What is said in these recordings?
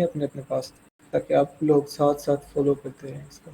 अपने अपने पास, ताकि आप लोग साथ साथ फॉलो करते रहें इसको।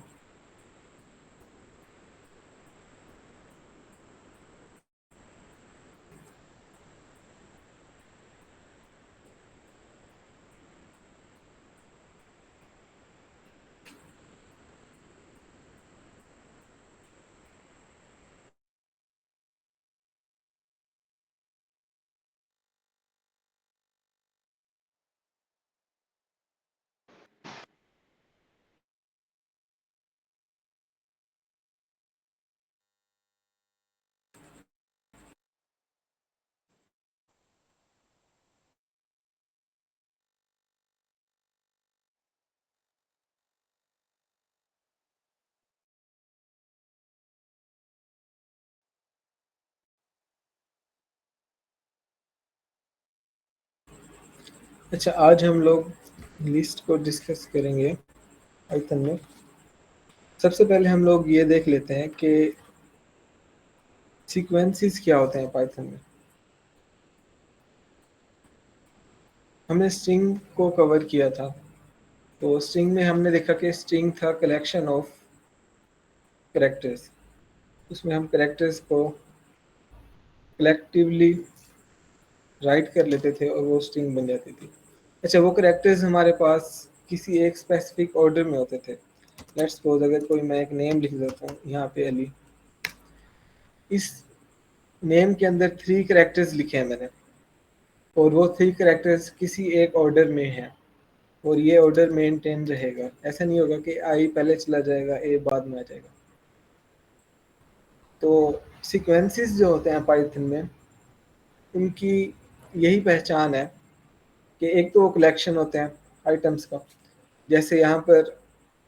अच्छा, आज हम लोग लिस्ट को डिस्कस करेंगे पाइथन में। सबसे पहले हम लोग ये देख लेते हैं कि सीक्वेंसेस क्या होते हैं पाइथन में। हमने स्ट्रिंग को कवर किया था, तो स्ट्रिंग में हमने देखा कि स्ट्रिंग था कलेक्शन ऑफ कैरेक्टर्स। उसमें हम कैरेक्टर्स को कलेक्टिवली राइट कर लेते थे और वो स्ट्रिंग बन जाती थी। अच्छा, वो कैरेक्टर्स हमारे पास किसी एक स्पेसिफिक ऑर्डर में होते थे। लेट्स सपोज अगर कोई मैं एक नेम लिख देता हूँ यहाँ पे अली, इस नेम के अंदर 3 कैरेक्टर्स लिखे हैं मैंने, और वो 3 कैरेक्टर्स किसी एक ऑर्डर में हैं, और ये ऑर्डर मेंटेन रहेगा। ऐसा नहीं होगा कि आई पहले चला जाएगा, ए बाद में आ जाएगा। तो सीक्वेंसेस जो होते हैं पाइथन में, उनकी यही पहचान है कि एक तो वो कलेक्शन होते हैं आइटम्स का। जैसे यहाँ पर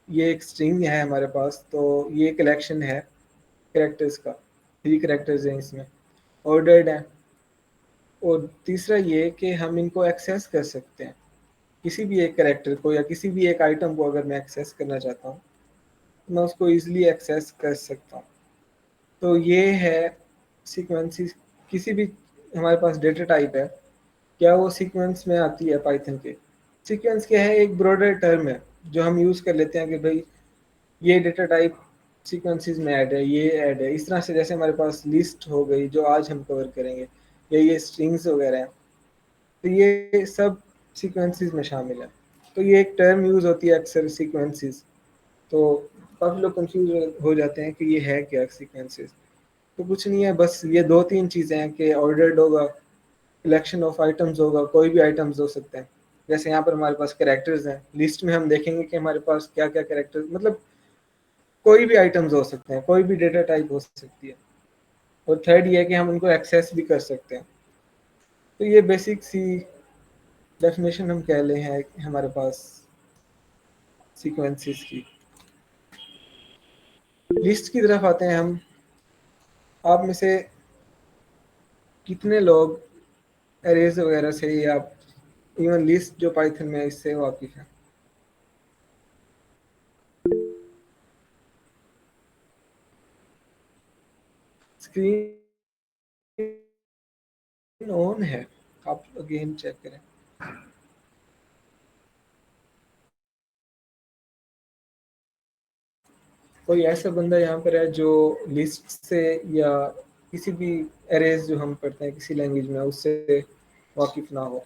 ये एक स्ट्रिंग है हमारे पास, तो ये कलेक्शन है कैरेक्टर्स का। 3 कैरेक्टर्स हैं इसमें, ऑर्डर्ड है। और तीसरा ये कि हम इनको एक्सेस कर सकते हैं, किसी भी एक कैरेक्टर को या किसी भी एक आइटम को अगर मैं एक्सेस करना चाहता हूँ, तो मैं उसको इजीली एक्सेस कर सकता हूँ। तो ये है सीक्वेंसेस। किसी भी हमारे पास डेटा टाइप है, क्या वो सीक्वेंस में आती है पाइथन के। सीक्वेंस क्या है, एक ब्रॉडर टर्म है जो हम यूज़ कर लेते हैं कि भाई ये डेटा टाइप सीक्वेंसेस में ऐड है, ये ऐड है। इस तरह से जैसे हमारे पास लिस्ट हो गई जो आज हम कवर करेंगे, या ये स्ट्रिंग्स वगैरह हैं, तो ये सब सीक्वेंसेस में शामिल है। तो ये एक टर्म यूज़ होती है अक्सर, सीक्वेंसेस। तो काफ़ी लोग कंफ्यूज हो जाते हैं कि ये है क्या सीक्वेंसेस। तो कुछ नहीं है, बस ये 2-3 चीज़ें हैं कि ऑर्डर्ड होगा, कलेक्शन ऑफ आइटम्स होगा, कोई भी आइटम्स हो सकते हैं। जैसे यहाँ पर हमारे पास कैरेक्टर्स हैं, लिस्ट में हम देखेंगे कि हमारे पास क्या क्या कैरेक्टर्स, मतलब कोई भी आइटम्स हो सकते हैं, कोई भी डेटा टाइप हो सकती है। और थर्ड ये है कि हम उनको एक्सेस भी कर सकते हैं। तो ये बेसिक सी डेफिनेशन हम कह ले हैं हमारे पास सीक्वेंसेस की। लिस्ट की तरफ आते हैं हम। आप में से कितने लोग एरेज वगैरह से या इवन लिस्ट जो पाइथन में है इससे वाकिफ है? स्क्रीन ऑन है, आप अगेन चेक करें। कोई ऐसा बंदा यहाँ पर है जो लिस्ट से या किसी भी एरेज जो हम पढ़ते हैं किसी लैंग्वेज में उससे वाकिफ ना हो?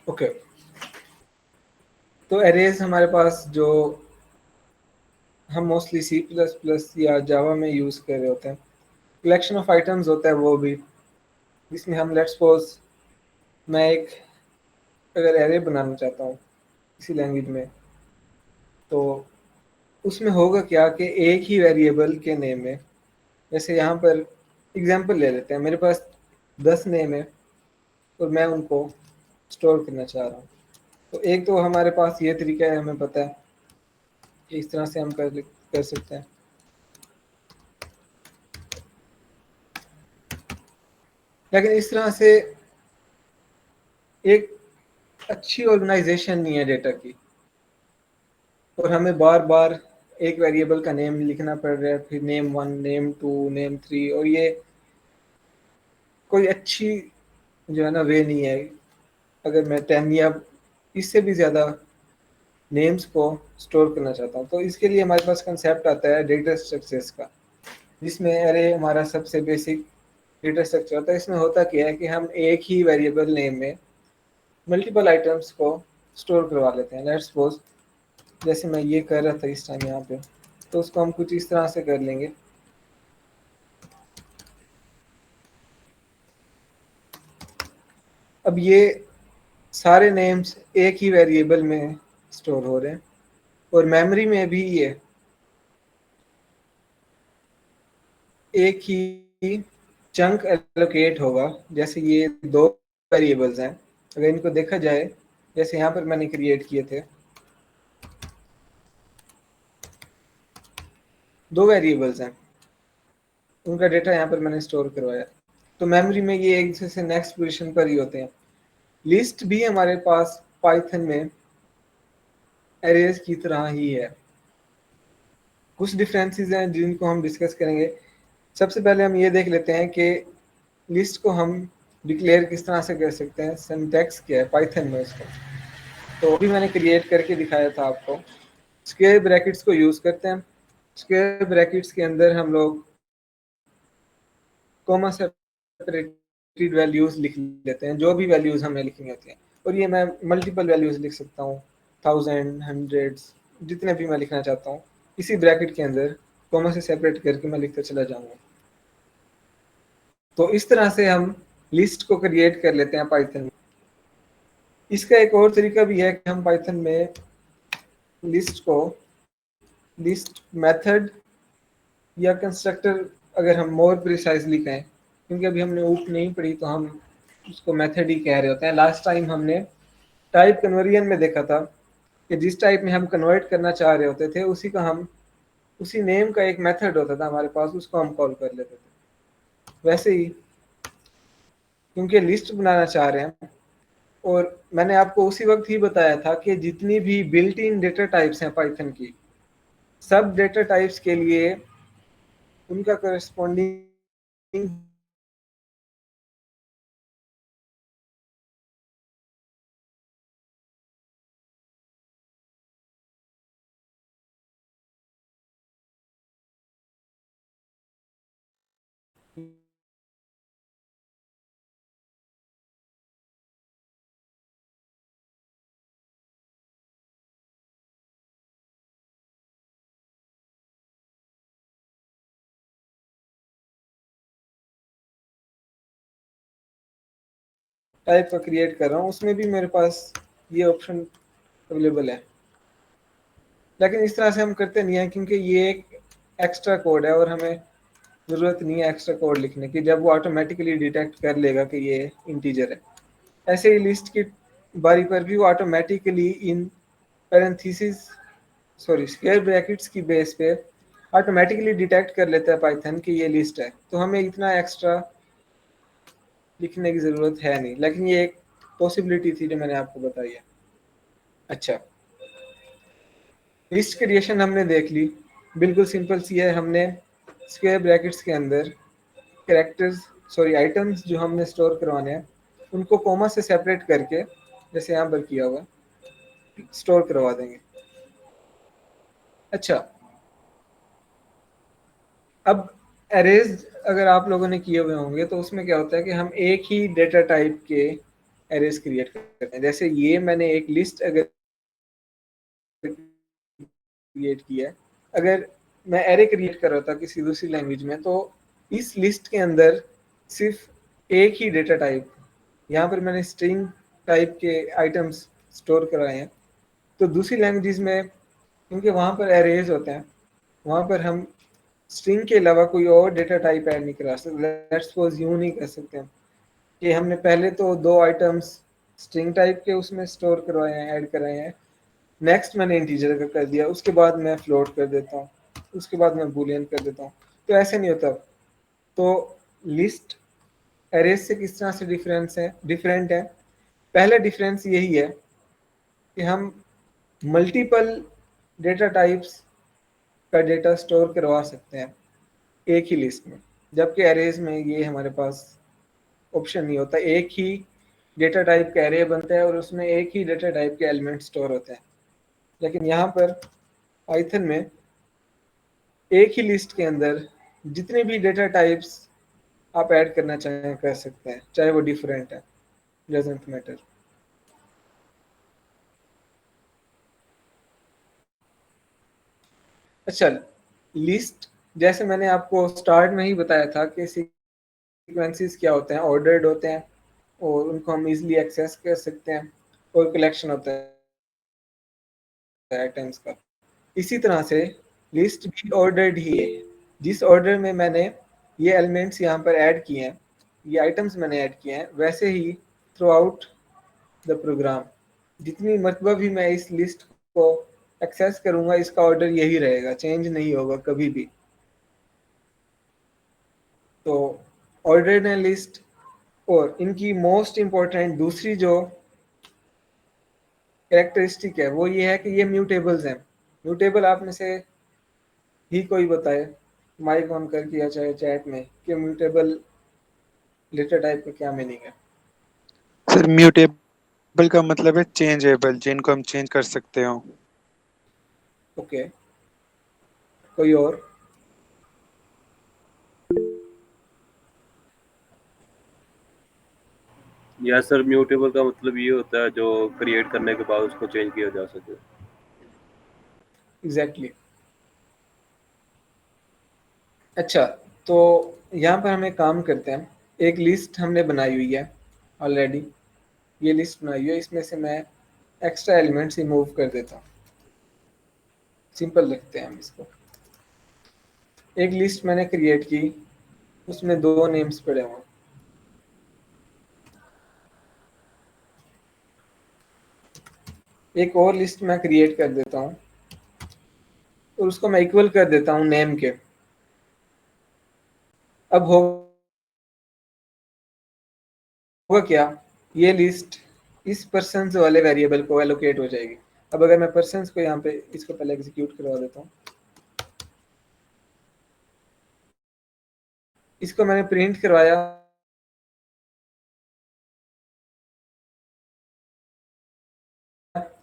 ओके, तो एरेज हमारे पास जो हम मोस्टली सी प्लस प्लस या जावा में यूज़ कर रहे होते हैं, कलेक्शन ऑफ आइटम्स होता है वो भी, जिसमें हम लेट्स सपोज मैं एक अगर एरे बनाना चाहता हूँ किसी लैंग्वेज में, तो उसमें होगा क्या कि एक ही वेरिएबल के नेम में, जैसे यहाँ पर एग्जांपल ले लेते हैं, मेरे पास 10 नेम है और मैं उनको स्टोर करना चाह रहा हूँ। तो एक तो हमारे पास ये तरीका है, हमें पता है कि इस तरह से हम कर सकते हैं। लेकिन इस तरह से एक अच्छी ऑर्गेनाइजेशन नहीं है डेटा की, और हमें बार बार एक वेरिएबल का नेम लिखना पड़ रहा है, फिर नेम 1, नेम 2, नेम 3, और ये कोई अच्छी जो है ना वे नहीं है। अगर मैं 10 या इससे भी ज़्यादा नेम्स को स्टोर करना चाहता हूँ, तो इसके लिए हमारे पास कंसेप्ट आता है डेटा स्ट्रक्चर्स का, जिसमें अरे हमारा सबसे बेसिक डेटा स्ट्रक्चर होता है। इसमें होता क्या है कि हम एक ही वेरिएबल नेम में मल्टीपल आइटम्स को स्टोर करवा लेते हैं। लेट्स सपोज जैसे मैं ये कर रहा था इस टाइम यहाँ पे, तो उसको हम कुछ इस तरह से कर लेंगे। अब ये सारे नेम्स एक ही वेरिएबल में स्टोर हो रहे हैं, और मेमोरी में भी ये एक ही चंक एलोकेट होगा। जैसे ये दो वेरिएबल्स हैं, अगर इनको देखा जाए, जैसे यहाँ पर मैंने क्रिएट किए थे दो वेरिएबल्स हैं, उनका डेटा यहाँ पर मैंने स्टोर करवाया। तो मेमोरी में ये एक दूसरे से नेक्स्ट पोजीशन पर ही होते हैं। लिस्ट भी हमारे पास पाइथन में एरेज की तरह ही है। कुछ डिफरेंसेस हैं जिनको हम डिस्कस करेंगे। सबसे पहले हम ये देख लेते हैं कि लिस्ट को हम डिक्लेयर किस तरह से कर सकते हैं, सिंटैक्स क्या है पाइथन में उसका। तो अभी मैंने क्रिएट करके दिखाया था आपको। स्क्वायर ब्रैकेट्स को यूज़ करते हैं। स्क्वायर ब्रैकेट्स के अंदर हम लोग कॉमा सेपरेटेड वैल्यूज लिख लेते हैं, जो भी वैल्यूज हमें लिखनी होती हैं। और ये मैं मल्टीपल वैल्यूज लिख सकता हूँ, 1000, हंड्रेड्स, जितने भी मैं लिखना चाहता हूँ इसी ब्रैकेट के अंदर कॉमा से सेपरेट करके मैं लिखता चला जाऊंगा। तो इस तरह से हम लिस्ट को क्रिएट कर लेते हैं पाइथन में। इसका एक और तरीका भी है कि हम पाइथन में लिस्ट को लिस्ट मेथड या कंस्ट्रक्टर, अगर हम मोर प्रिसाइजली कहें, क्योंकि अभी हमने ऊप नहीं पढ़ी तो हम उसको मेथड ही कह रहे होते हैं। लास्ट टाइम हमने टाइप कन्वर्जन में देखा था कि जिस टाइप में हम कन्वर्ट करना चाह रहे होते थे उसी का हम उसी नेम का एक मेथड होता था हमारे पास, उसको हम कॉल कर लेते थे। वैसे ही क्योंकि लिस्ट बनाना चाह रहे हैं, और मैंने आपको उसी वक्त ही बताया था कि जितनी भी बिल्ट इन डेटा टाइप्स हैं पाइथन की, सब डेटा टाइप्स के लिए उनका करस्पॉन्डिंग टाइप का क्रिएट कर रहा हूँ, उसमें भी मेरे पास ये ऑप्शन अवेलेबल है। लेकिन इस तरह से हम करते नहीं है, क्योंकि ये एक एक्स्ट्रा कोड है और हमें ज़रूरत नहीं है एक्स्ट्रा कोड लिखने की, जब वो ऑटोमेटिकली डिटेक्ट कर लेगा कि ये इंटीजर है। ऐसे ही लिस्ट की बारी पर भी वो ऑटोमेटिकली इन पैरेंथेसिस सॉरी स्क्वायर ब्रैकेट्स की बेस पे ऑटोमेटिकली डिटेक्ट कर लेता है पाइथन कि ये लिस्ट है, तो हमें इतना एक्स्ट्रा लिखने की ज़रूरत है नहीं। लेकिन ये एक पॉसिबिलिटी थी जो मैंने आपको बताई है। अच्छा, लिस्ट क्रिएशन हमने देख ली, बिल्कुल सिंपल सी है। हमने स्क्वायर ब्रैकेट्स के अंदर कैरेक्टर्स सॉरी आइटम्स जो हमने स्टोर करवाने हैं उनको कॉमा से सेपरेट करके, जैसे यहाँ पर किया हुआ, स्टोर करवा देंगे। अच्छा, अब एरेज अगर आप लोगों ने किए हुए होंगे तो उसमें क्या होता है कि हम एक ही डेटा टाइप के एरेज क्रिएट करते हैं। जैसे ये मैंने एक लिस्ट अगर क्रिएट किया है, अगर मैं एरे क्रिएट कर रहा था किसी दूसरी लैंग्वेज में, तो इस लिस्ट के अंदर सिर्फ एक ही डेटा टाइप, यहाँ पर मैंने स्ट्रिंग टाइप के आइटम्स स्टोर कराए हैं। तो दूसरी लैंग्वेज में क्योंकि वहाँ पर एरेज होते हैं, वहाँ पर हम स्ट्रिंग के अलावा कोई और डेटा टाइप ऐड नहीं करा सकते। लेट्स सपोज यूँ नहीं कर सकते हम कि हमने पहले तो दो आइटम्स स्ट्रिंग टाइप के उसमें स्टोर करवाए हैं, ऐड कराए हैं। नेक्स्ट मैंने इंटीजर का कर दिया, उसके बाद मैं फ्लोट कर देता हूँ, उसके बाद मैं बूलियन कर देता हूँ। तो ऐसे नहीं होता। तो लिस्ट एरेज से किस तरह से डिफरेंट है। पहला डिफरेंस यही है कि हम मल्टीपल डेटा टाइप्स का डेटा स्टोर करवा सकते हैं एक ही लिस्ट में, जबकि एरेज में ये हमारे पास ऑप्शन नहीं होता। एक ही डेटा टाइप का एरे बनता है और उसमें एक ही डेटा टाइप के एलिमेंट स्टोर होते हैं। लेकिन यहाँ पर पाइथन में एक ही लिस्ट के अंदर जितने भी डेटा टाइप्स आप ऐड करना चाहें कर सकते हैं, चाहे वो डिफरेंट है, डजंट मैटर। अच्छा, लिस्ट जैसे मैंने आपको स्टार्ट में ही बताया था कि सीक्वेंसेस क्या होते हैं, ऑर्डर्ड होते हैं और उनको हम इजीली एक्सेस कर सकते हैं, और कलेक्शन होता है आइटम्स का। इसी तरह से लिस्ट भी ऑर्डर्ड ही है। जिस ऑर्डर में मैंने ये एलिमेंट्स यहाँ पर ऐड किए हैं, ये आइटम्स मैंने ऐड किए हैं, वैसे ही थ्रू आउट द प्रोग्राम जितनी मरतबा भी मैं इस लिस्ट को एक्सेस करूंगा, इसका ऑर्डर यही रहेगा, चेंज नहीं होगा कभी भी। तो ऑर्डर्ड है लिस्ट। और इनकी मोस्ट इंपॉर्टेंट दूसरी जो कैरेक्टरिस्टिक है वो ये है कि ये म्यूटेबल्स हैं। म्यूटेबल आप में से ही कोई बताए, माइक ऑन करके या चाहे चैट में, कि म्यूटेबल डेटा टाइप का क्या मीनिंग है। सर म्यूटेबल का मतलब है चेंजेबल, जिनको हम चेंज कर सकते हो। ओके, कोई और? या सर म्यूटेबल का मतलब ये होता है जो क्रिएट करने के बाद उसको चेंज किया जा सके। एग्जैक्टली। अच्छा, तो यहाँ पर हम एक काम करते हैं। एक लिस्ट हमने बनाई हुई है ऑलरेडी, ये लिस्ट बनाई हुई है, इसमें से मैं एक्स्ट्रा एलिमेंट्स रिमूव कर देता हूँ। सिंपल रखते हैं हम इसको। एक लिस्ट मैंने क्रिएट की, उसमें दो नेम्स पड़े हुए। एक और लिस्ट मैं क्रिएट कर देता हूँ और उसको मैं इक्वल कर देता हूँ नेम के। अब होगा क्या, ये लिस्ट इस पर्सन वाले वेरिएबल को एलोकेट हो जाएगी। अब अगर मैं पर्सन को यहाँ पे इसको पहले एग्जीक्यूट करवा देता हूँ, इसको मैंने प्रिंट करवाया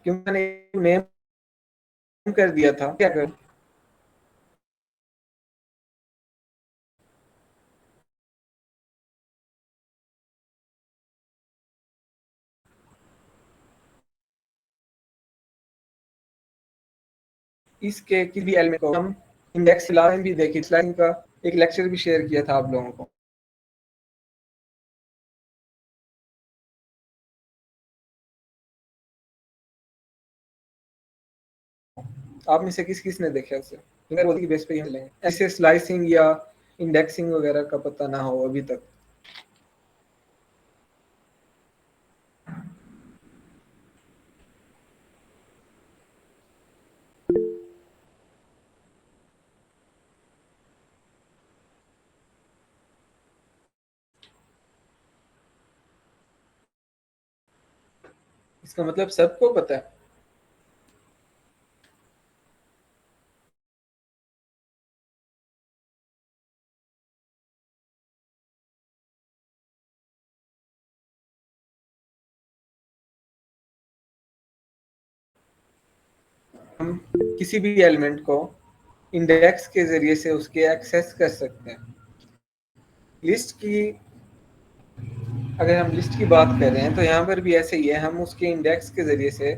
क्योंकि मैंने नेम कर दिया था। क्या कर, इसके किसी भी एलिमेंट को हम इंडेक्स लाइन भी देखी, लाइन का एक लेक्चर भी शेयर किया था आप लोगों को। आप में से किस किस ने देखा उसे? अगर वो की बेस पे ही हम लेंगे, ऐसे स्लाइसिंग या इंडेक्सिंग वगैरह का पता ना हो अभी तक। इसका मतलब सबको पता है। हम किसी भी एलिमेंट को इंडेक्स के जरिए से उसके एक्सेस कर सकते हैं। लिस्ट की, अगर हम लिस्ट की बात कर रहे हैं तो यहाँ पर भी ऐसे ही है, हम उसके इंडेक्स के जरिए से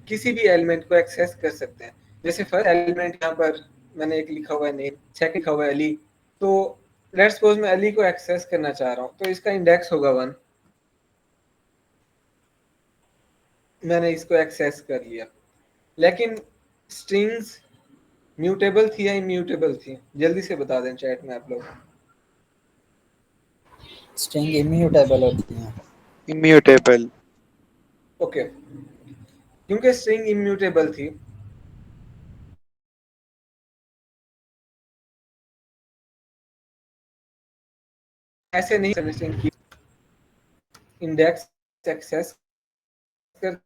किसी भी एलिमेंट को एक्सेस कर सकते हैं। जैसे फर्स्ट एलिमेंट यहाँ पर मैंने एक लिखा हुआ है नेम, सेकंड लिखा हुआ है अली। तो लेट्स सपोज मैं अली को एक्सेस करना चाह रहा हूँ, तो इसका इंडेक्स होगा 1। मैंने इसको एक्सेस कर लिया। लेकिन स्ट्रिंग्स म्यूटेबल थी या इम्यूटेबल थी? जल्दी से बता दें चैट में आप लोग। स्ट्रिंग इम्यूटेबल होती है। इम्यूटेबल। ओके, क्योंकि स्ट्रिंग इम्यूटेबल थी, ऐसे नहीं स्ट्रिंग की इंडेक्स एक्सेस कर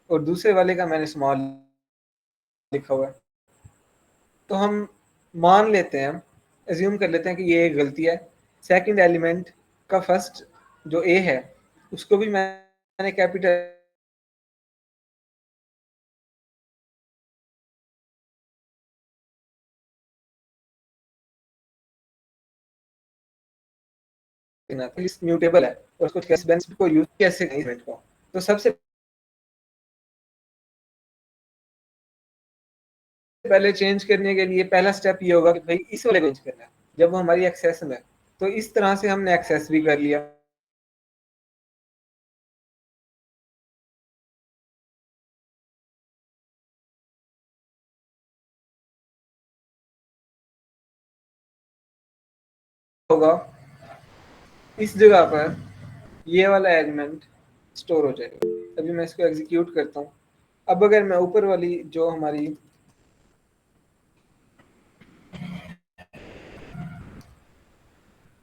और दूसरे वाले का मैंने स्मॉल लिखा हुआ है। तो हम मान लेते हैं, एज्यूम कर लेते हैं कि ये एक गलती है। सेकंड एलिमेंट का फर्स्ट जो ए है उसको भी मैंने कैपिटल म्यूटेबल है और उसको कैसे बेनिफिट को यूज कैसे करें इवेंट को। तो सबसे पहले चेंज करने के लिए पहला स्टेप ये होगा कि भाई इस वाले को चेंज करना है जब वो हमारी एक्सेस में है। तो इस तरह से हमने एक्सेस भी कर लिया। होगा इस जगह पर ये वाला एलिमेंट स्टोर हो जाएगा। अभी मैं इसको एग्जीक्यूट करता हूँ। अब अगर मैं ऊपर वाली जो हमारी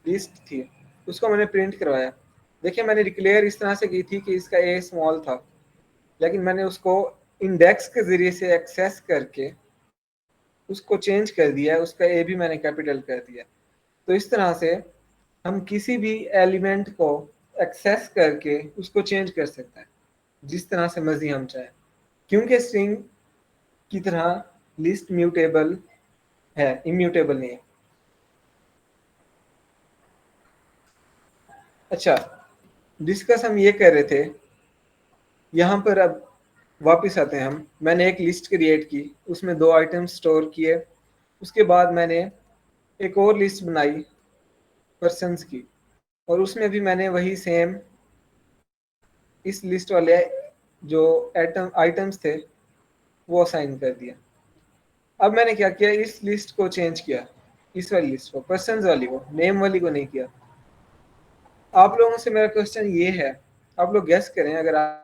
लिस्ट थी उसको मैंने प्रिंट करवाया। देखिए मैंने डिक्लेयर इस तरह से की थी कि इसका ए स्मॉल था, लेकिन मैंने उसको इंडेक्स के जरिए से एक्सेस करके उसको चेंज कर दिया, उसका ए भी मैंने कैपिटल कर दिया। तो इस तरह से हम किसी भी एलिमेंट को एक्सेस करके उसको चेंज कर सकते हैं जिस तरह से मर्जी हम चाहें, क्योंकि स्ट्रिंग की तरह लिस्ट म्यूटेबल है, इम्यूटेबल नहीं है। अच्छा, डिस्कस हम ये कर रहे थे, यहाँ पर अब वापस आते हैं हम। मैंने एक लिस्ट क्रिएट की, उसमें 2 आइटम स्टोर किए। उसके बाद मैंने एक और लिस्ट बनाई पर्सन्स की, और उसमें भी मैंने वही सेम इस लिस्ट वाले जो आइटम्स थे वो असाइन कर दिया। अब मैंने क्या किया, इस लिस्ट को चेंज किया, इस वाली लिस्ट को, पर्सन्स वाली को, नेम वाली को नहीं किया। आप लोगों से मेरा क्वेश्चन ये है, आप लोग गेस करें, अगर आप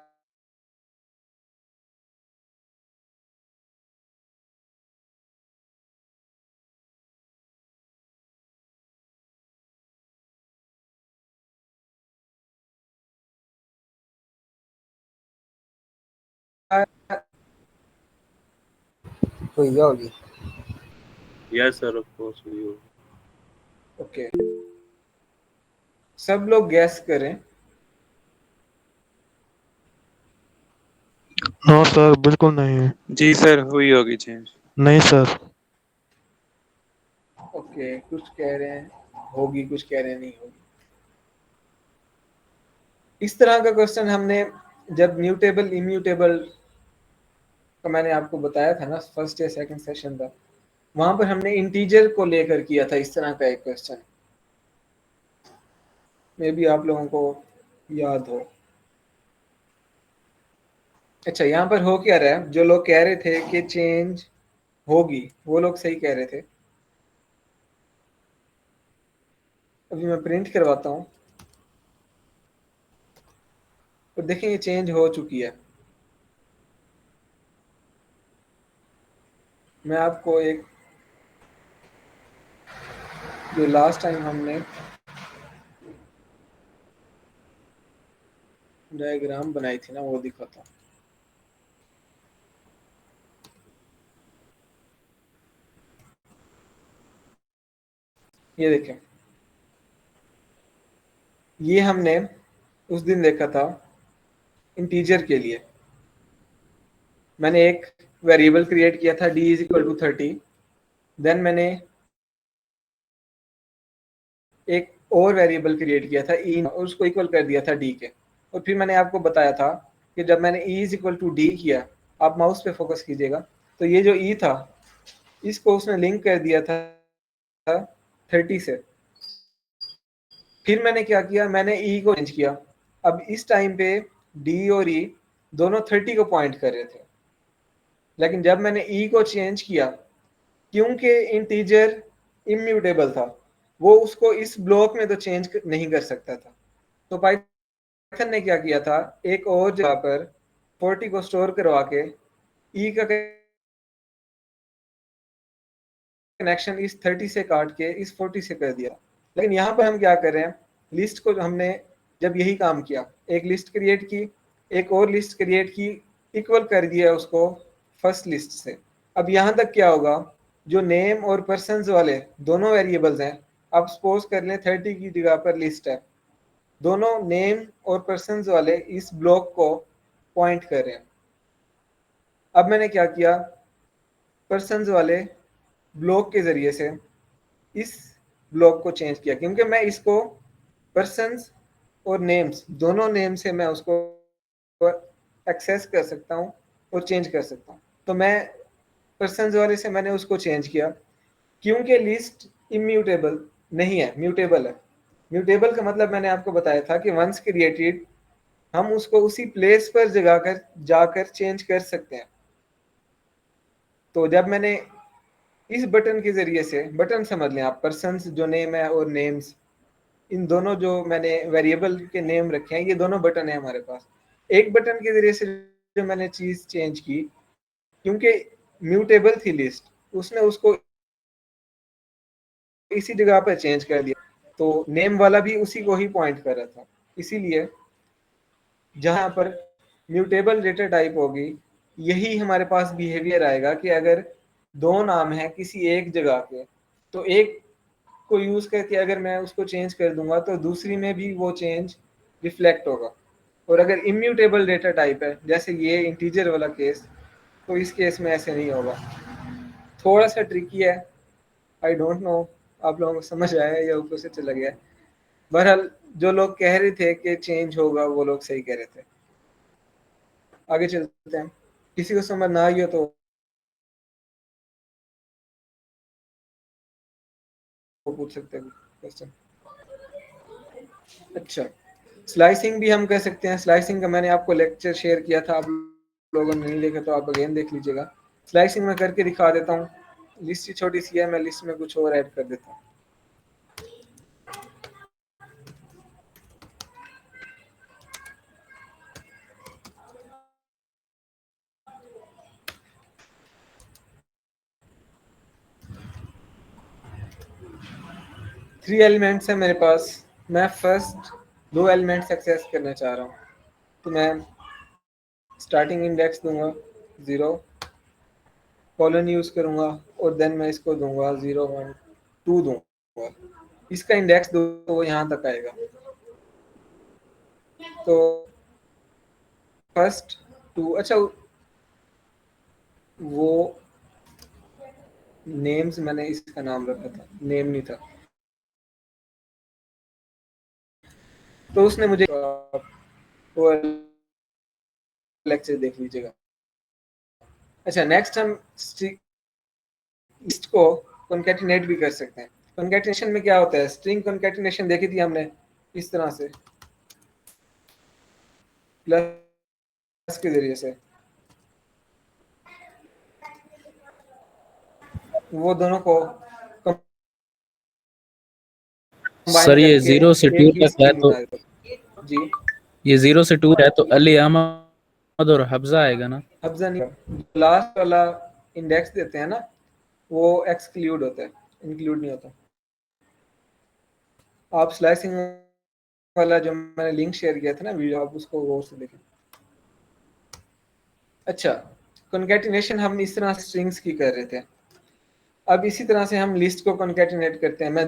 हुई होगी। यस सर, ऑफ कोर्स हुई होगी। ओके, सब लोग गैस करें। नो सर, बिल्कुल नहीं। जी सर, हुई होगी चेंज। नहीं सर। ओके, कुछ कह रहे हैं होगी, कुछ कह रहे हैं नहीं होगी। इस तरह का क्वेश्चन हमने जब म्यूटेबल इम्यूटेबल का मैंने आपको बताया था ना, फर्स्ट या सेकंड सेशन था, वहां पर हमने इंटीजर को लेकर किया था इस तरह का एक क्वेश्चन। मे बी आप लोगों को याद हो। अच्छा, यहाँ पर हो क्या रहा है, जो लोग कह रहे थे कि चेंज होगी वो लोग सही कह रहे थे। अभी मैं प्रिंट करवाता हूँ और देखें ये चेंज हो चुकी है। मैं आपको एक जो लास्ट टाइम हमने डायग्राम बनाई थी ना वो दिखाता हूँ। ये देखें, ये हमने उस दिन देखा था इंटीजर के लिए। मैंने एक वेरिएबल क्रिएट किया था d is equal to 30। Then मैंने एक और वेरिएबल क्रिएट किया था ई और उसको इक्वल कर दिया था डी के। और फिर मैंने आपको बताया था कि जब मैंने E is equal to D किया, आप माउस पे फोकस कीजिएगा, तो ये जो ई था इसको उसने लिंक कर दिया था 30 से। फिर मैंने क्या किया, मैंने ई को चेंज किया। अब इस टाइम पे डी और ई दोनों 30 को पॉइंट कर रहे थे, लेकिन जब मैंने ई को चेंज किया, क्योंकि इंटीजर इम्यूटेबल था, वो उसको इस ब्लॉक में तो चेंज नहीं कर सकता था। तो पाइथन ने क्या किया था, एक और जगह पर 40 को स्टोर करवा के ई का कनेक्शन इस 30 से काट के इस 40 से कर दिया। लेकिन यहाँ पर हम क्या कर रहे हैं, लिस्ट को हमने जब यही काम किया, एक लिस्ट क्रिएट की, एक और लिस्ट क्रिएट की, इक्वल कर दिया उसको फर्स्ट लिस्ट से। अब यहाँ तक क्या होगा, जो नेम और पर्सन्स वाले दोनों वेरिएबल्स हैं, अब सपोज कर लें 30 की जगह पर लिस्ट है, दोनों नेम और पर्सन्स वाले इस ब्लॉक को पॉइंट कर रहे हैं। अब मैंने क्या किया, पर्सन्स वाले ब्लॉक के जरिए से इस ब्लॉक को चेंज किया, क्योंकि मैं इसको पर्सन्स और नेम्स दोनों नेम से मैं उसको एक्सेस कर सकता हूँ और चेंज कर सकता हूँ। तो मैं पर्सन्स वाले से मैंने उसको चेंज किया, क्योंकि लिस्ट इम्यूटेबल नहीं है, म्यूटेबल है। म्यूटेबल का मतलब मैंने आपको बताया था कि वंस क्रिएटेड हम उसको उसी प्लेस पर जाकर चेंज कर सकते हैं। तो जब मैंने इस बटन के जरिए से, बटन समझ लें आप, पर्सन्स जो नेम है और नेम्स, इन दोनों जो मैंने वेरिएबल के नेम रखे हैं, ये दोनों बटन है हमारे पास। एक बटन के जरिए से जो मैंने चीज चेंज की, क्योंकि म्यूटेबल थी लिस्ट, उसने उसको इसी जगह पर चेंज कर दिया, तो नेम वाला भी उसी को ही पॉइंट कर रहा था। इसीलिए जहां पर म्यूटेबल डेटा टाइप होगी, यही हमारे पास बिहेवियर आएगा कि अगर दो नाम है किसी एक जगह के, तो एक को यूज करके अगर मैं उसको चेंज कर दूंगा तो दूसरी में भी वो चेंज रिफ्लेक्ट होगा। और अगर इम्यूटेबल डेटा टाइप है, जैसे ये इंटीजर वाला केस, तो इस केस में ऐसे नहीं होगा। थोड़ा सा ट्रिकी है, आई डोंट नो आप लोगों को समझ आया या ऊपर से चला गया। बहरहाल जो लोग कह रहे थे कि चेंज होगा, वो लोग सही कह रहे थे। आगे चलते हैं, किसी को समझ ना आई हो तो वो पूछ सकते हैं क्वेश्चन। अच्छा, स्लाइसिंग भी हम कर सकते हैं। स्लाइसिंग का मैंने आपको लेक्चर शेयर किया था, आप लोगों ने नहीं देखा तो आप अगेन देख लीजिएगा। स्लाइसिंग में करके दिखा देता हूँ। लिस्ट छोटी सी है, मैं लिस्ट में कुछ और ऐड कर देता हूँ। थ्री एलिमेंट्स है मेरे पास, मैं फर्स्ट दो एलिमेंट्स एक्सेस करना चाह रहा हूँ। तो मैं स्टार्टिंग इंडेक्स दूंगा 0, कॉलन यूज करूंगा, और देन मैं इसको दूंगा 0 1 2 दूंगा। इसका इंडेक्स दो तो वो यहाँ तक आएगा। तो फर्स्ट 2, अच्छा वो नेम्स मैंने इसका नाम रखा था, नेम नहीं था, तो उसने मुझे वो लेक्चर देख लीजिएगा। अच्छा, नेक्स्ट हम लिस्ट को कॉन्कैटिनेट भी कर सकते हैं। कॉन्कैटिनेशन में क्या होता है, स्ट्रिंग कॉन्कैटिनेशन देखी थी हमने इस तरह से, प्लस के जरिए से, वो दोनों को सर कंबाइन ये करके 0 से 2 एक ही तक है स्ट्रिंग तो बना देता है। जी, ये 0 से 2 है तो अली अहमद और हफ्जा आएगा ना। हफ्जा नहीं, लास्ट वाला इंडेक्स देते हैं ना, वो एक्सक्लूड होता है, इंक्लूड नहीं होता। आप स्लाइसिंग वाला जो मैंने लिंक शेयर किया था ना वीडियो, आप उसको गौर से देखें। अच्छा, कॉन्कैटिनेशन हम इस तरह स्ट्रिंग्स की कर रहे थे। अब इसी तरह से हम लिस्ट को कॉन्कैटिनेट करते हैं। मैं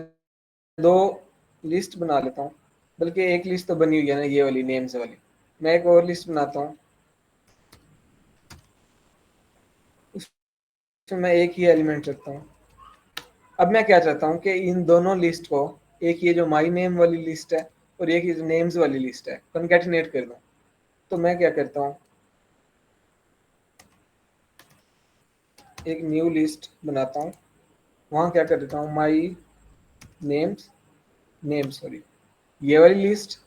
दो लिस्ट बना लेता हूँ, बल्कि एक लिस्ट तो बनी हुई है ना, ये वाली नेम्स वाली। मैं एक और लिस्ट बनाता हूँ, उसमें मैं एक ही एलिमेंट रखता हूँ। अब मैं क्या चाहता हूँ कि इन दोनों लिस्ट को एक ये जो माई नेम वाली लिस्ट है और एक ये जो नेम्स वाली लिस्ट है, कॉन्कैटिनेट कर दूं। तो मैं क्या करता हूँ, एक न्यू लिस्ट बनाता हूँ, वहाँ क्या कर देता हूँ, माई नेम सॉरी, ये वाली लिस्ट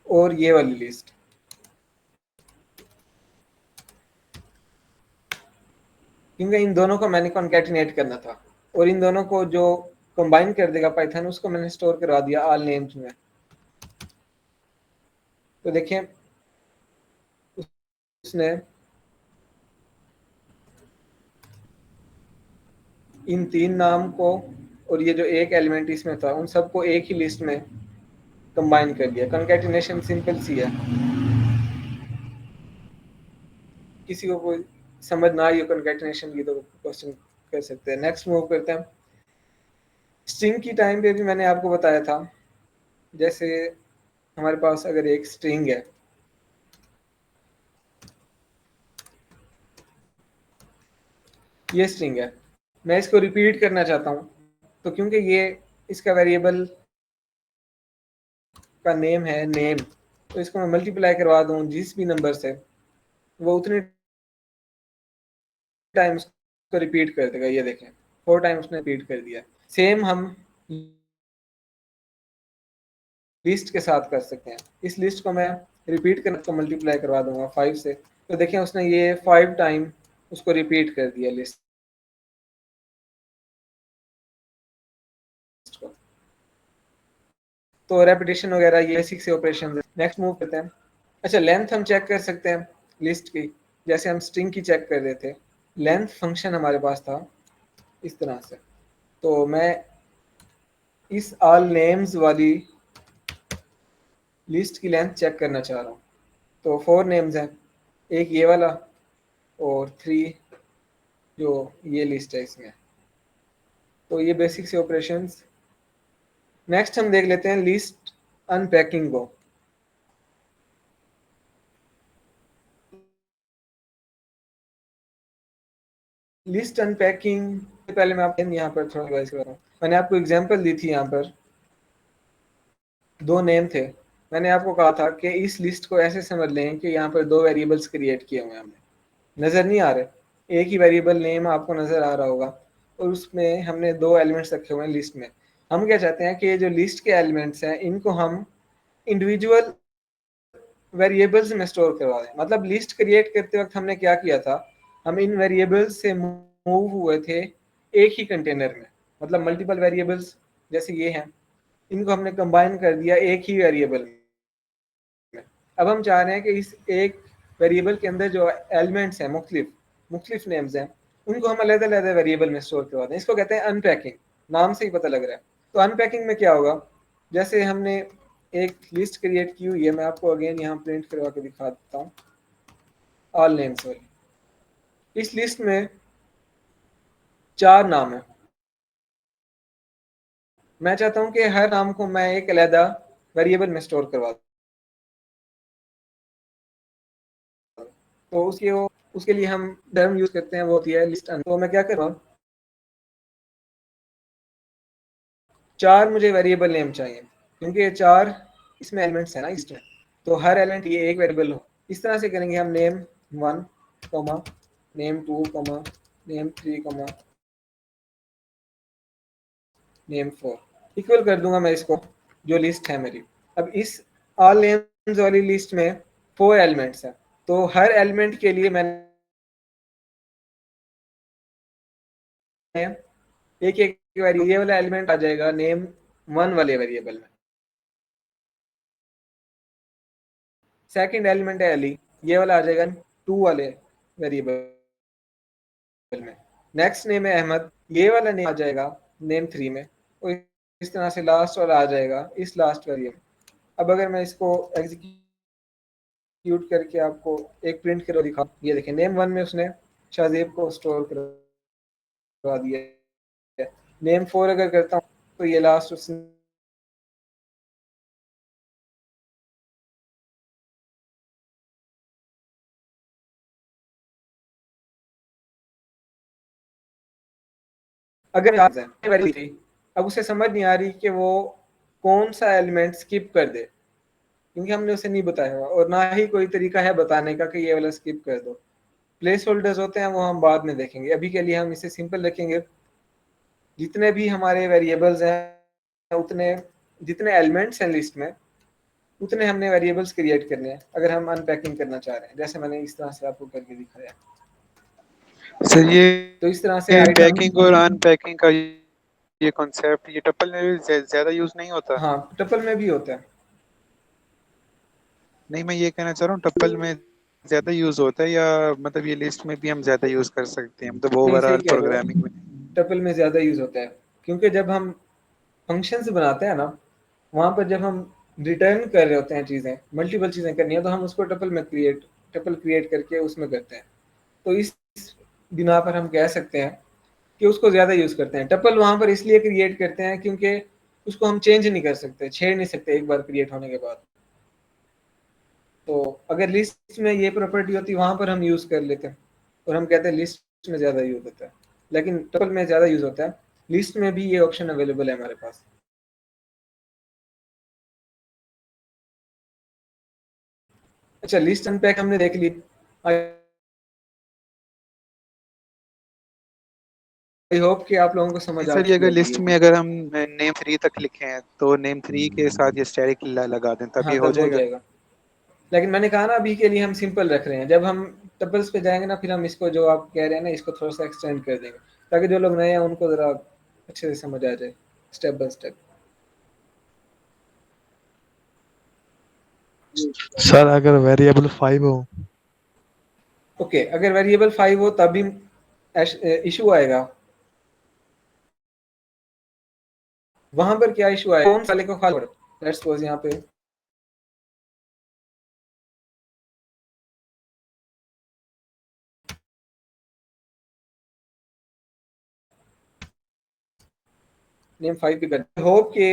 और ये वाली लिस्ट, क्योंकि इन दोनों को मैंने कॉन्कैटिनेट करना था और इन दोनों को जो कंबाइन कर देगा पाइथन, उसको मैंने स्टोर करवा दिया ऑल नेम्स में। तो देखिए उसने इन 3 नाम को और ये जो एक एलिमेंट इसमें था उन सबको एक ही लिस्ट में कंबाइन कर दिया। कॉन्कैटिनेशन सिंपल सी है, किसी को कोई समझ ना आई हो कॉन्कैटिनेशन की तो क्वेश्चन कर सकते हैं। नेक्स्ट मूव करते हैं। स्ट्रिंग की टाइम पे भी मैंने आपको बताया था, जैसे हमारे पास अगर एक स्ट्रिंग है, ये स्ट्रिंग है, मैं इसको रिपीट करना चाहता हूँ, तो क्योंकि ये इसका वेरिएबल का नेम है नेम, तो इसको मैं मल्टीप्लाई करवा दूँ जिस भी नंबर से, वो उतने टाइम उसको रिपीट कर देगा। ये देखें 4 टाइम उसने रिपीट कर दिया। सेम हम लिस्ट के साथ कर सकते हैं। इस लिस्ट को मैं रिपीट करने को मल्टीप्लाई करवा दूंगा 5 से, तो देखें उसने ये 5 टाइम उसको रिपीट कर दिया लिस्ट को। तो रेपिटेशन वगैरह ये बेसिक से ऑपरेशन है। नेक्स्ट मूव करते हैं। अच्छा, लेंथ हम चेक कर सकते हैं लिस्ट की, जैसे हम स्ट्रिंग की चेक कर रहे थे। लेंथ फंक्शन हमारे पास था इस तरह से, तो मैं इस ऑल नेम्स वाली लिस्ट की लेंथ चेक करना चाह रहा हूँ। तो 4 नेम्स हैं, एक ये वाला और 3 जो ये लिस्ट है इसमें। तो ये बेसिक से ऑपरेशंस। नेक्स्ट हम देख लेते हैं लिस्ट अनपैकिंग को। लिस्ट अनपैकिंग से पहले मैं आपको यहाँ पर थोड़ा रिवाइज कर रहा हूँ। मैंने आपको एग्जांपल दी थी, यहाँ पर 2 नेम थे। मैंने आपको कहा था कि इस लिस्ट को ऐसे समझ लें कि यहाँ पर 2 वेरिएबल्स क्रिएट किए हुए हैं हमने, नज़र नहीं आ रहे, एक ही वेरिएबल नेम आपको नज़र आ रहा होगा और उसमें हमने 2 एलिमेंट्स रखे हुए हैं लिस्ट में। हम क्या चाहते हैं कि ये जो लिस्ट के एलिमेंट्स हैं इनको हम इंडिविजुअल वेरिएबल्स में स्टोर करवा दें। मतलब लिस्ट क्रिएट करते वक्त हमने क्या किया था, हम इन वेरिएबल्स से मूव हुए थे एक ही कंटेनर में, मतलब मल्टीपल वेरिएबल्स जैसे ये हैं, इनको हमने कंबाइन कर दिया एक ही वेरिएबल में। अब हम चाह रहे हैं कि इस एक वेरिएबल के अंदर जो एलिमेंट्स हैं मुख्तलिफ नेम्स हैं, उनको हम अलग अलग वेरिएबल में स्टोर करवा दें। इसको कहते हैं अनपैकिंग, नाम से ही पता लग रहा है। तो अनपैकिंग में क्या होगा, जैसे हमने एक लिस्ट क्रिएट की हुई है, मैं आपको अगेन यहाँ प्रिंट करवा के दिखा देता हूँ, ऑल नेम्स वाली। इस लिस्ट में 4 नाम है। मैं चाहता हूँ कि हर नाम को मैं एक अलहदा वेरिएबल में स्टोर करवा दूँ। तो उसके लिए हम टर्म यूज करते हैं, वो होती है लिस्ट। तो मैं क्या कर रहा हूँ, 4 मुझे वेरिएबल नेम चाहिए, क्योंकि ये 4 इसमें एलिमेंट्स है ना लिस्ट में, तो हर एलिमेंट ये एक वेरिएबल हो। इस तरह से करेंगे हम नेम 1 कमा नेम 2 कमा नेम 3 कमा नेम 4 इक्वल कर दूंगा मैं इसको जो लिस्ट है मेरी। अब इस ऑल नेम्स वाली लिस्ट में 4 एलिमेंट्स हैं, तो हर एलिमेंट के लिए मैंने एक एक वेरिएबल, ये वाला एलिमेंट आ जाएगा नेम 1 वाले वेरिएबल में, सेकंड एलिमेंट है अली, ये वाला आ जाएगा 2 वाले वेरिएबल में। नेक्स्ट नेम है अहमद, ये वाला नेम आ जाएगा नेम 3 में, और इस तरह से लास्ट वाला आ जाएगा इस लास्ट वेरिएबल। अब अगर मैं इसको एग्जीक्यूट करके आपको एक प्रिंट करके दिखाऊं, ये देखें नेम 1 में उसने शाहजेब को स्टोर करवा दिया। नेम 4 अगर करता हूँ तो ये लास्ट उसने अगर अब उसे समझ नहीं आ रही कि वो कौन सा एलिमेंट स्किप कर दे, क्योंकि हमने उसे नहीं बताया हुआ और ना ही कोई तरीका है बताने का कि ये वाला स्किप कर दो। प्लेस होल्डर्स होते हैं वो हम बाद में देखेंगे, अभी के लिए हम इसे सिंपल रखेंगे। जितने भी हमारे वेरिएबल्स हैं, उतने जितने एलिमेंट्स हैं लिस्ट में, उतने हमने वेरिएबल्स क्रिएट करने हैं अगर हम अनपैकिंग करना चाह रहे हैं, जैसे मैंने इस तरह से आपको करके दिखाया। सर ये तो इस तरह से आइटम, पैकिंग और अनपैकिंग का ये कॉन्सेप्ट ये टपल में भी ज्यादा यूज नहीं होता? हाँ टपल में भी होता है। नहीं, मैं ये कहना चाह रहा हूँ टपल में ज्यादा यूज होता है, या मतलब ये लिस्ट में भी हम ज्यादा यूज कर सकते हैं, मतलब नहीं सही ओवरऑल कह रहे प्रोग्रामिंग में? हो, टपल में ज़्यादा यूज़ होता है, क्योंकि जब हम फंक्शंस बनाते हैं ना, वहाँ पर जब हम रिटर्न कर रहे होते हैं चीज़ें, मल्टीपल चीज़ें करनी है, तो हम उसको टपल क्रिएट करके उसमें करते हैं। तो इस बिना पर हम कह सकते हैं कि उसको ज़्यादा यूज़ करते हैं। टपल वहाँ पर इसलिए क्रिएट करते हैं क्योंकि उसको हम चेंज नहीं कर सकते, छेड़ नहीं सकते एक बार क्रिएट होने के बाद। तो अगर लिस्ट में ये प्रॉपर्टी होती वहाँ पर हम यूज़ कर लेते हैं और हम कहते हैं लिस्ट में ज़्यादा यूज़ होता है, लेकिन टपल में ज़्यादा यूज़ होता है। लिस्ट में भी ये ऑप्शन अवेलेबल है हमारे पास। अच्छा, लिस्ट अनपैक हमने देख ली। आई होप कि आप लोगों को समझ आ सर ये चुकी अगर होगी लिस्ट ये में चीज़। अगर हम नेम 3 तक लिखे हैं तो नेम 3 के साथ ये स्टैटिक लगा दें तब हाँ ये हो तब हो जाएगा? जाएगा, लेकिन मैंने कहा ना अभी के लिए हम सिंपल रख रहे हैं। जब हम टपल्स पे जाएंगे ना, फिर हम इसको जो आप कह रहे हैं ना, इसको थोड़ा सा एक्सटेंड कर देंगे ताकि जो लोग नए हैं उनको ज़रा अच्छे से समझ आ जाए स्टेप बाय स्टेप। सर अगर वेरिएबल 5 हो? ओके, अगर वेरिएबल 5 हो तब भी इशू आएगा। वहां पर क्या इशू आएगा, कौन साले को खाली, लेट्स सपोज यहाँ पे नेम 5 पे कर, होप के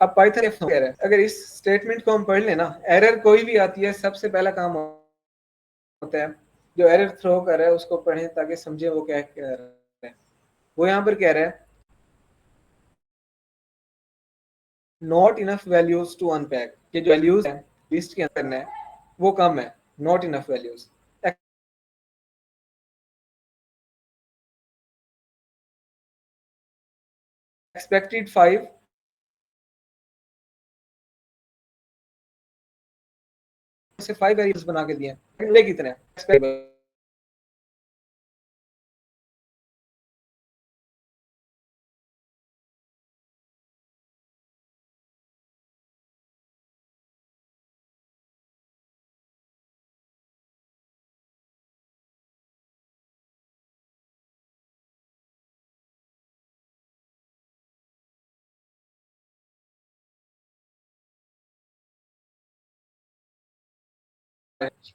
अब पाइथन कह रहा है, अगर इस स्टेटमेंट को हम पढ़ लेना, एरर कोई भी आती है सबसे पहला काम होता है जो एरर थ्रो कर रहा है उसको पढ़ें ताकि समझे वो क्या कह रहा है। वो यहाँ पर कह रहा है not enough values to unpack, कि जो वैल्यूज है लिस्ट के अंदर है वो कम है, नॉट इनफ वैल्यूज। एक्सपेक्टेड 5 से 5 वेरिएबल्स बना के दिए, अगले कितने हैं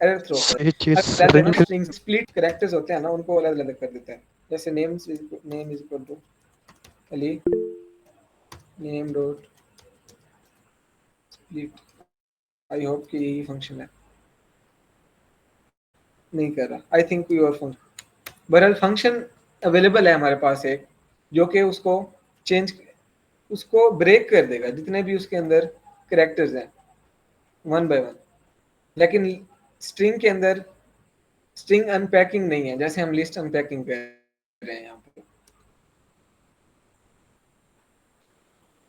एरर थ्रो कर। सही चीज ना स्प्रिंग। स्ट्रिंग स्प्लिट कैरेक्टर्स होते हैं ना, उनको अलग अलग कर देते हैं। जैसे name is equal to Ali name dot split. I hope कि यही फंक्शन है, नहीं कर रहा, आई थिंक कोई और फंक्शन। बहरहाल फंक्शन अवेलेबल है हमारे पास एक, जो कि उसको ब्रेक कर देगा जितने भी उसके अंदर कैरेक्टर्स हैं वन बाय वन। लेकिन स्ट्रिंग के अंदर स्ट्रिंग अनपैकिंग नहीं है, जैसे हम लिस्ट अनपैकिंग कर रहे हैं यहाँ पे।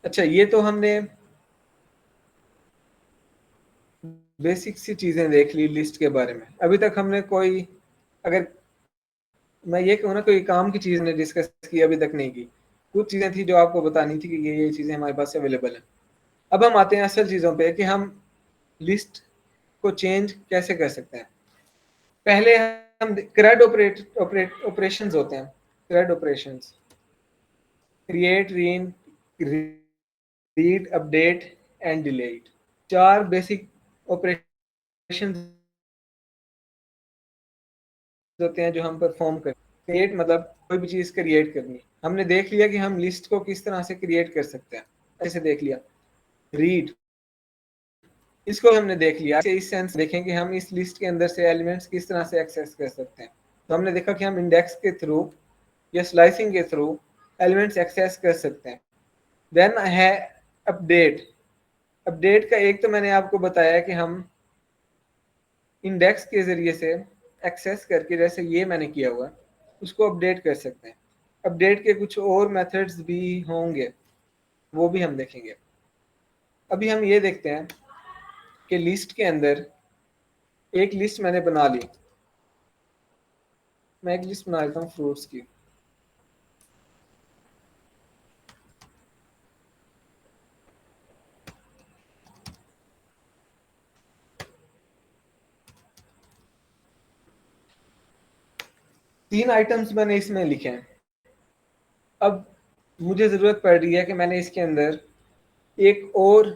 अच्छा, ये तो हमने बेसिक सी चीजें देख ली लिस्ट के बारे में। अभी तक हमने कोई, अगर मैं ये कहूँ ना, कोई काम की चीज ने डिस्कस की अभी तक नहीं की। कुछ चीजें थी जो आपको बतानी थी कि ये चीजें हमारे पास अवेलेबल हैं। अब हम आते हैं असल चीजों पे कि हम लिस्ट को चेंज कैसे कर सकते हैं। पहले हम CRUD ऑपरेशंस होते हैं, CRUD operations, create, read, update and delete. 4 basic operations होते हैं जो हम परफॉर्म करते हैं। क्रिएट मतलब कोई भी चीज क्रिएट करनी। हमने देख लिया कि हम लिस्ट को किस तरह से क्रिएट कर सकते हैं, ऐसे देख लिया। रीड, इसको हमने देख लिया, इस सेंस देखें कि हम इस लिस्ट के अंदर से एलिमेंट्स किस तरह से एक्सेस कर सकते हैं। तो हमने देखा कि हम इंडेक्स के थ्रू या स्लाइसिंग के थ्रू एलिमेंट्स एक्सेस कर सकते हैं। देन है अपडेट। अपडेट का एक तो मैंने आपको बताया कि हम इंडेक्स के ज़रिए से एक्सेस करके, जैसे ये मैंने किया हुआ है, उसको अपडेट कर सकते हैं। अपडेट के कुछ और मेथड्स भी होंगे, वो भी हम देखेंगे। अभी हम ये देखते हैं कि लिस्ट के अंदर एक लिस्ट मैंने बना ली। मैं एक लिस्ट बना लेता हूँ फ्रूट्स की। तीन आइटम्स मैंने इसमें लिखे हैं। अब मुझे ज़रूरत पड़ रही है कि मैंने इसके अंदर एक और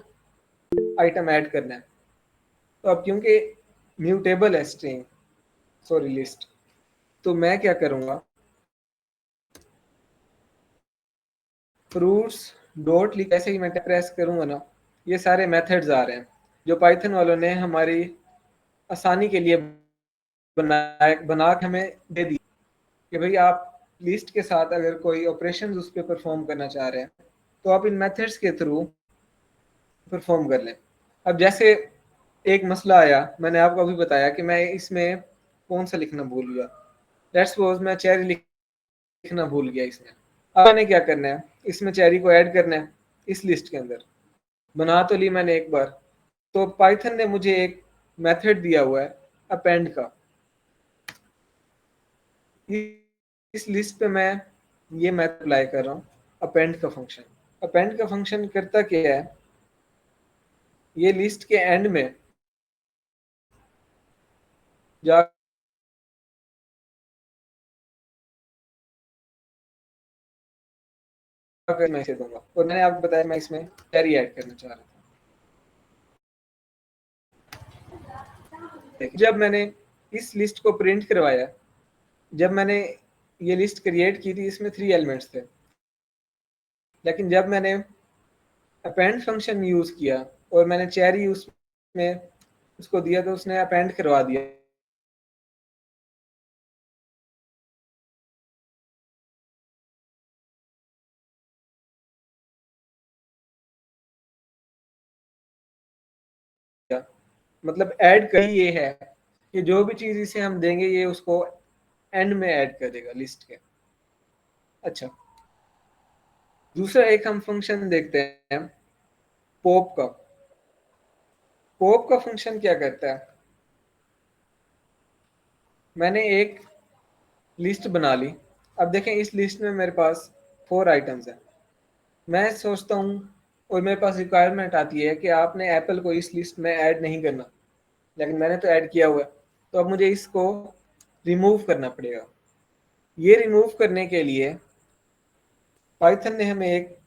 आइटम ऐड करना है। तो अब क्योंकि म्यूटेबल है स्ट्रिंग, सॉरी लिस्ट, तो मैं क्या करूँगा, फ्रूट्स डॉट लिख, ऐसे ही मैं प्रेस करूँगा ना, ये सारे मेथड्स आ रहे हैं जो पाइथन वालों ने हमारी आसानी के लिए बना के हमें दे दी कि भाई आप लिस्ट के साथ अगर कोई ऑपरेशन उस पर परफॉर्म करना चाह रहे हैं तो आप इन मेथड्स के थ्रू परफॉर्म कर लें। अब जैसे एक मसला आया, मैंने आपको अभी बताया कि मैं इसमें कौन सा लिखना भूल गया। लेट्स सपोज मैं चेरी लिखना भूल गया इसमें। अब मैंने क्या करना है, इसमें चेरी को ऐड करना है इस लिस्ट के अंदर। बना तो ली मैंने एक बार, तो पाइथन ने मुझे एक मेथड दिया हुआ है अपेंड का। इस लिस्ट पे मैं ये मेथड अप्लाई कर रहा हूँ, अपेंड का फंक्शन। अपेंड का फंक्शन करता क्या है, ये लिस्ट के एंड में जाकर मैं इसे दूंगा। और मैंने आपको बताया मैं इसमें कैरी ऐड करना चाह रहा था। जब मैंने इस लिस्ट को प्रिंट करवाया, जब मैंने ये लिस्ट क्रिएट की थी, इसमें 3 एलिमेंट्स थे, लेकिन जब मैंने अपेंड फंक्शन यूज किया और मैंने चेरी उसमें उसको दिया तो उसने अपेंड करवा दिया। मतलब ऐड कर ये है कि जो भी चीज इसे हम देंगे ये उसको एंड में ऐड कर देगा लिस्ट के। अच्छा, दूसरा एक हम फंक्शन देखते हैं पॉप का। पॉप का फंक्शन क्या करता है, मैंने एक लिस्ट बना ली। अब देखें इस लिस्ट में मेरे पास 4 आइटम्स हैं। मैं सोचता हूँ और मेरे पास रिक्वायरमेंट आती है कि आपने एप्पल को इस लिस्ट में ऐड नहीं करना, लेकिन मैंने तो ऐड किया हुआ है, तो अब मुझे इसको रिमूव करना पड़ेगा। ये रिमूव करने के लिए पाइथन ने हमें एक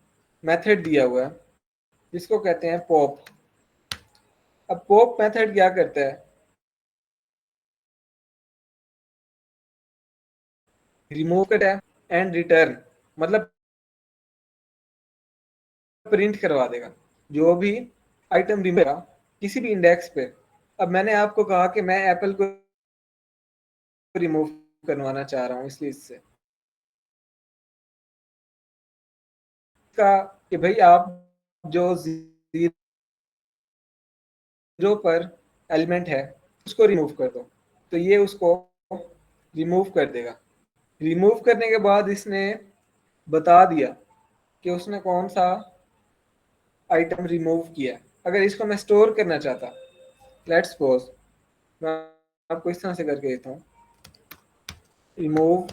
मेथड दिया हुआ है जिसको कहते हैं पॉप। अब पॉप मेथड क्या करता है, रिमूव करता है एंड रिटर्न, मतलब प्रिंट करवा देगा जो भी आइटम रिमूव किसी भी इंडेक्स पे। अब मैंने आपको कहा कि मैं एप्पल को रिमूव करवाना चाह रहा हूँ इस लिस्ट से, का कि भाई आप जो 0 पर एलिमेंट है उसको रिमूव कर दो, तो ये उसको रिमूव कर देगा। रिमूव करने के बाद इसने बता दिया कि उसने कौन सा आइटम रिमूव किया। अगर इसको मैं स्टोर करना चाहता, लेट्स सपोज मैं आपको इस तरह से करके देता हूँ, रिमूव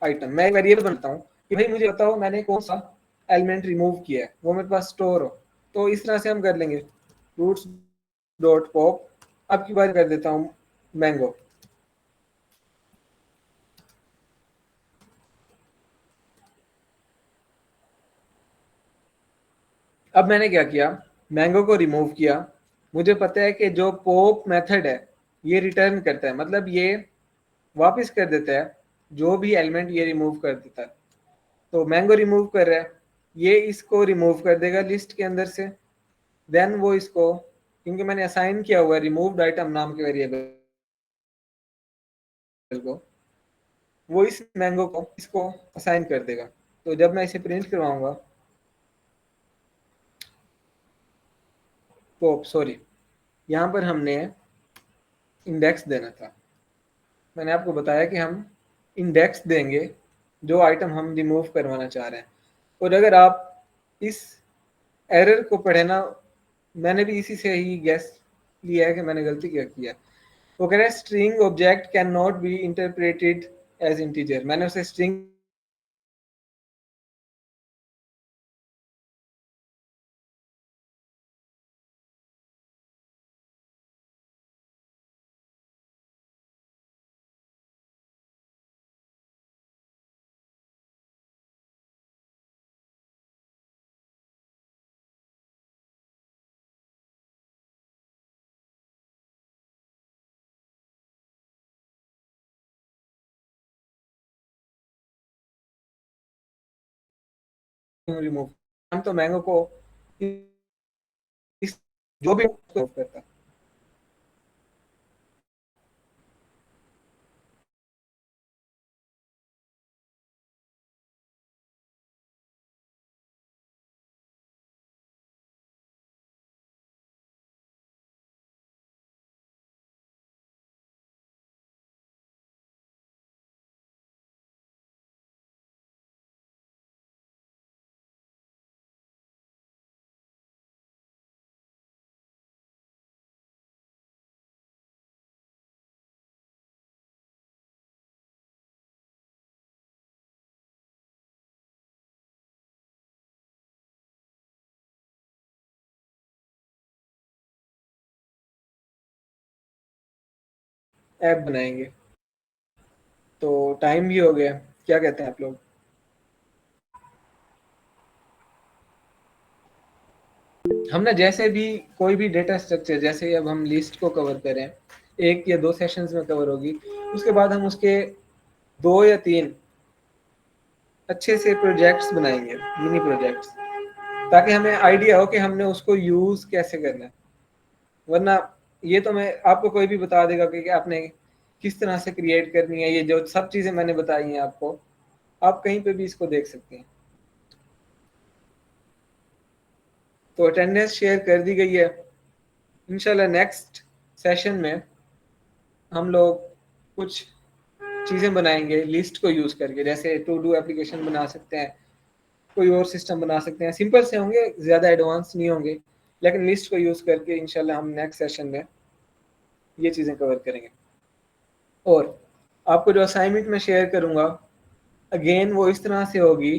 आइटम। मैं एक वेरिएबल बनाता हूँ कि भाई मुझे बताओ मैंने कौन सा एलिमेंट रिमूव किया है, वो मेरे पास स्टोर हो। तो इस तरह से हम कर लेंगे रूट्स डॉट पॉप। अब की बात कर देता हूँ मैंगो। अब मैंने क्या किया, मैंगो को रिमूव किया। मुझे पता है कि जो पॉप मेथड है ये रिटर्न करता है, मतलब ये वापस कर देता है जो भी एलिमेंट ये रिमूव कर देता है। तो मैंगो रिमूव कर रहा है, ये इसको रिमूव कर देगा लिस्ट के अंदर से। देन वो इसको, क्योंकि मैंने असाइन किया हुआ है रिमूव्ड आइटम नाम के वेरिएबल को, वो इस मैंगो को इसको असाइन कर देगा। तो जब मैं इसे प्रिंट करवाऊंगा तो सॉरी, यहाँ पर हमने इंडेक्स देना था। मैंने आपको बताया कि हम इंडेक्स देंगे जो आइटम हम रिमूव करवाना चाह रहे हैं। और अगर आप इस एरर को पढ़े ना, मैंने भी इसी से ही गैस लिया है कि मैंने गलती क्या किया। वो कह रहा है string object can not be interpreted as integer. मैंने उसे स्ट्रिंग रिमूव, हम तो मैंगो को इस जो भी करता। ऐप बनाएंगे। तो टाइम भी हो गया, क्या कहते हैं आप लोग? हम ना जैसे भी कोई भी डेटा स्ट्रक्चर, जैसे अब हम लिस्ट को कवर करें, 1 या 2 सेशंस में कवर होगी, उसके बाद हम उसके 2 या 3 अच्छे से प्रोजेक्ट्स बनाएंगे, मिनी प्रोजेक्ट्स, ताकि हमें आइडिया हो कि हमने उसको यूज कैसे करना है। वरना ये तो मैं आपको कोई भी बता देगा कि आपने किस तरह से क्रिएट करनी है। ये जो सब चीजें मैंने बताई हैं आपको, आप कहीं पे भी इसको देख सकते हैं। तो अटेंडेंस शेयर कर दी गई है। इंशाल्लाह नेक्स्ट सेशन में हम लोग कुछ चीज़ें बनाएंगे लिस्ट को यूज़ करके, जैसे टू डू एप्लीकेशन बना सकते हैं, कोई और सिस्टम बना सकते हैं। सिंपल से होंगे, ज़्यादा एडवांस नहीं होंगे, लेकिन लिस्ट को यूज़ करके इंशाल्लाह हम नेक्स्ट सेशन में ये चीज़ें कवर करेंगे। और आपको जो असाइनमेंट में शेयर करूँगा, अगेन वो इस तरह से होगी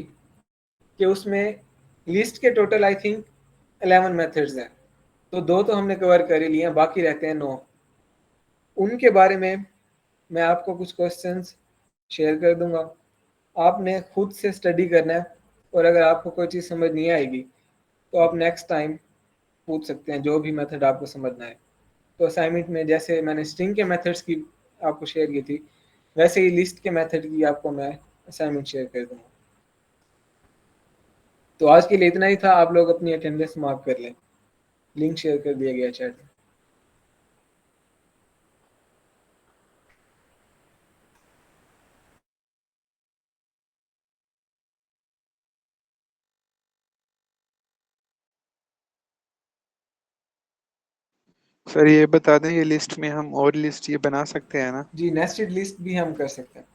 कि उसमें लिस्ट के टोटल आई थिंक 11 मेथड्स हैं। तो 2 तो हमने कवर कर ही लिए हैं, बाकी रहते हैं 9। उनके बारे में मैं आपको कुछ क्वेश्चंस शेयर कर दूंगा, आपने खुद से स्टडी करना है। और अगर आपको कोई चीज़ समझ नहीं आएगी तो आप नेक्स्ट टाइम पूछ सकते हैं, जो भी मेथड आपको समझना है। तो असाइनमेंट में जैसे मैंने स्ट्रिंग के मेथड्स की आपको शेयर की थी, वैसे ही लिस्ट के मेथड की आपको मैं असाइनमेंट शेयर कर दूंगा। तो आज के लिए इतना ही था। आप लोग अपनी अटेंडेंस मार्क कर लें, लिंक शेयर कर दिया गया चैट में। सर ये बता दें, ये लिस्ट में हम और लिस्ट ये बना सकते हैं ना? जी, नेस्टेड लिस्ट भी हम कर सकते हैं।